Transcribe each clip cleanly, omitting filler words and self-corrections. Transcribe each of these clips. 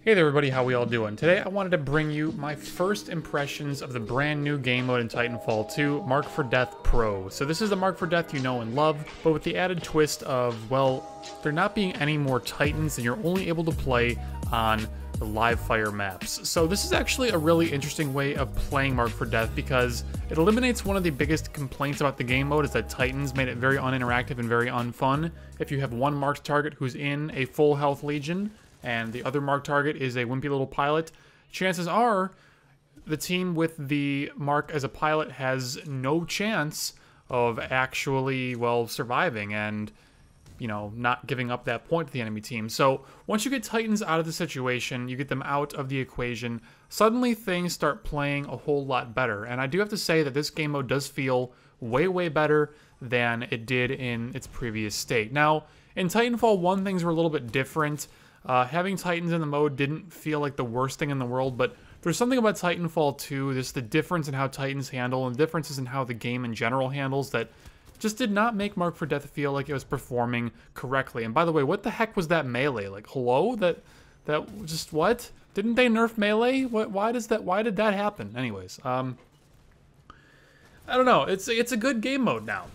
Hey there everybody, how we all doing? Today I wanted to bring you my first impressions of the brand new game mode in Titanfall 2, Mark for Death Pro. So this is the Mark for Death you know and love, but with the added twist of, well, there not being any more Titans and you're only able to play on the live fire maps. So this is actually a really interesting way of playing Mark for Death because it eliminates one of the biggest complaints about the game mode is that Titans made it very uninteractive and very unfun. If you have one marked target who's in a full health legion, and the other marked target is a wimpy little pilot, chances are the team with the mark as a pilot has no chance of actually, well, surviving and, you know, not giving up that point to the enemy team. So once you get Titans out of the situation, you get them out of the equation, suddenly things start playing a whole lot better. And I do have to say that this game mode does feel way, way better than it did in its previous state. Now, in Titanfall 1, things were a little bit different. Having Titans in the mode didn't feel like the worst thing in the world, but there's something about Titanfall 2, just the difference in how Titans handle and differences in how the game in general handles that just did not make Mark for Death feel like it was performing correctly. And by the way, what the heck was that melee? Like, hello? That just what? Didn't they nerf melee? Why did that happen? Anyways, I don't know. It's a good game mode now.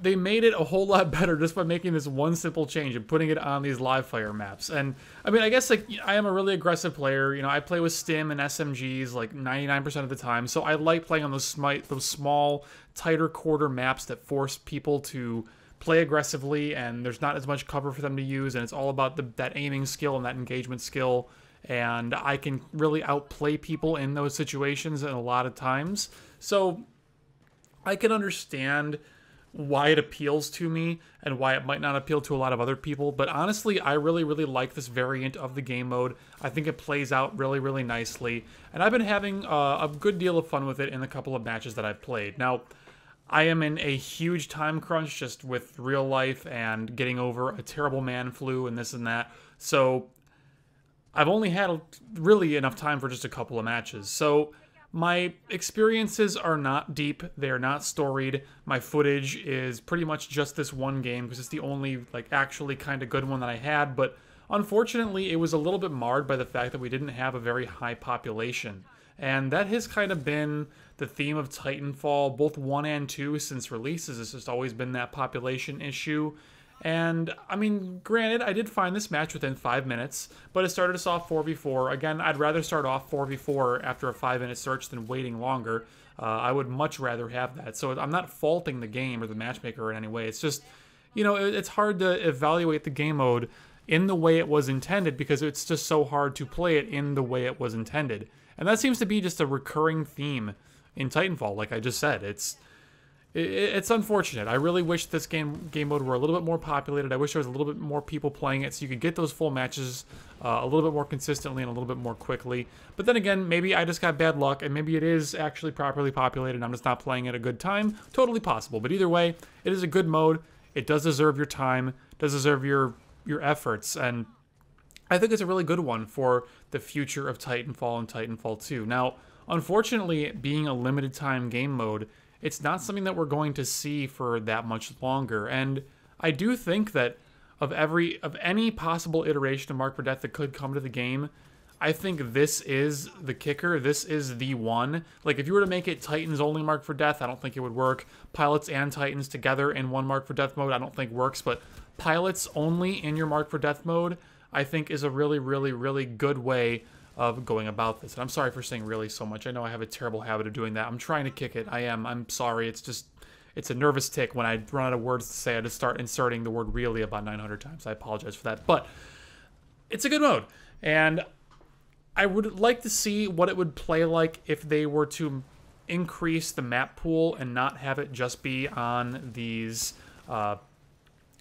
They made it a whole lot better just by making this one simple change and putting it on these live fire maps. And I mean, I guess like I am a really aggressive player. You know, I play with stim and SMGs like 99% of the time. So I like playing on those small, tighter quarter maps that force people to play aggressively, and there's not as much cover for them to use, and it's all about that aiming skill and that engagement skill. And I can really outplay people in those situations a lot of times. So I can understand why it appeals to me and why it might not appeal to a lot of other people, but honestly, I really, really like this variant of the game mode. I think it plays out really, really nicely, and I've been having a good deal of fun with it in the couple of matches that I've played. Now, I am in a huge time crunch just with real life and getting over a terrible man flu and this and that, so I've only had really enough time for just a couple of matches. So my experiences are not deep, they are not storied. My footage is pretty much just this one game because it's the only like actually kind of good one that I had, but unfortunately it was a little bit marred by the fact that we didn't have a very high population. And that has kind of been the theme of Titanfall, both 1 and 2 since releases. It's just always been that population issue. And, I mean, granted, I did find this match within 5 minutes, but it started us off 4v4. Again, I'd rather start off 4v4 after a 5-minute search than waiting longer. I would much rather have that. So I'm not faulting the game or the matchmaker in any way. It's just, you know, it's hard to evaluate the game mode in the way it was intended because it's just so hard to play it in the way it was intended. And that seems to be just a recurring theme in Titanfall, like I just said. It's unfortunate. I really wish this game mode were a little bit more populated. I wish there was a little bit more people playing it so you could get those full matches a little bit more consistently and a little bit more quickly. But then again, maybe I just got bad luck and maybe it is actually properly populated and I'm just not playing at a good time. Totally possible. But either way, it is a good mode. It does deserve your time, does deserve your efforts, and I think it's a really good one for the future of Titanfall and Titanfall 2. Now, unfortunately, being a limited time game mode, it's not something that we're going to see for that much longer. And I do think that of any possible iteration of Mark for Death that could come to the game, I think this is the kicker. This is the one. Like, if you were to make it Titans only Mark for Death, I don't think it would work. Pilots and Titans together in one Mark for Death mode, I don't think works. But Pilots only in your Mark for Death mode, I think is a really, really, really good way of going about this. And I'm sorry for saying really so much. I know I have a terrible habit of doing that. I'm trying to kick it. I'm sorry. It's a nervous tick. When I run out of words to say, I just start inserting the word really about 900 times. I apologize for that. But it's a good mode. And I would like to see what it would play like if they were to increase the map pool and not have it just be on these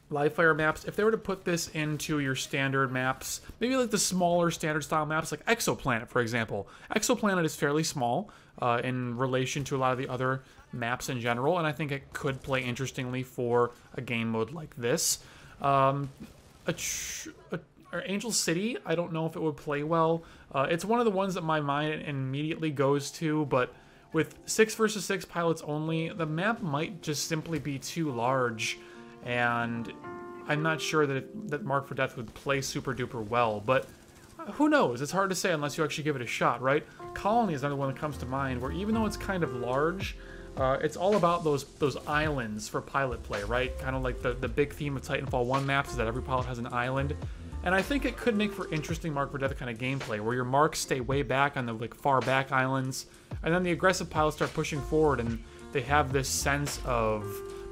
live fire maps. If they were to put this into your standard maps, maybe like the smaller standard style maps like Exoplanet, for example. Exoplanet is fairly small in relation to a lot of the other maps in general, and I think it could play interestingly for a game mode like this. Angel City, I don't know if it would play well. It's one of the ones that my mind immediately goes to, but with 6 versus 6 pilots only, the map might just simply be too large, and I'm not sure that Mark for Death would play super duper well, but Who knows? It's hard to say unless you actually give it a shot, right? Colony is another one that comes to mind, where even though it's kind of large, it's all about those islands for pilot play, right? Kind of like the big theme of Titanfall 1 maps is that every pilot has an island. And I think it could make for interesting Mark for Death kind of gameplay, where your marks stay way back on the like far back islands, and then the aggressive pilots start pushing forward, and they have this sense of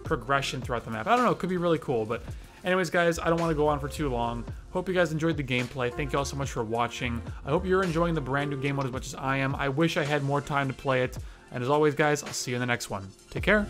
progression throughout the map. I don't know, it could be really cool, but anyways, guys, I don't want to go on for too long. Hope you guys enjoyed the gameplay. Thank you all so much for watching. I hope you're enjoying the brand new game mode as much as I am. I wish I had more time to play it. And as always, guys, I'll see you in the next one. Take care.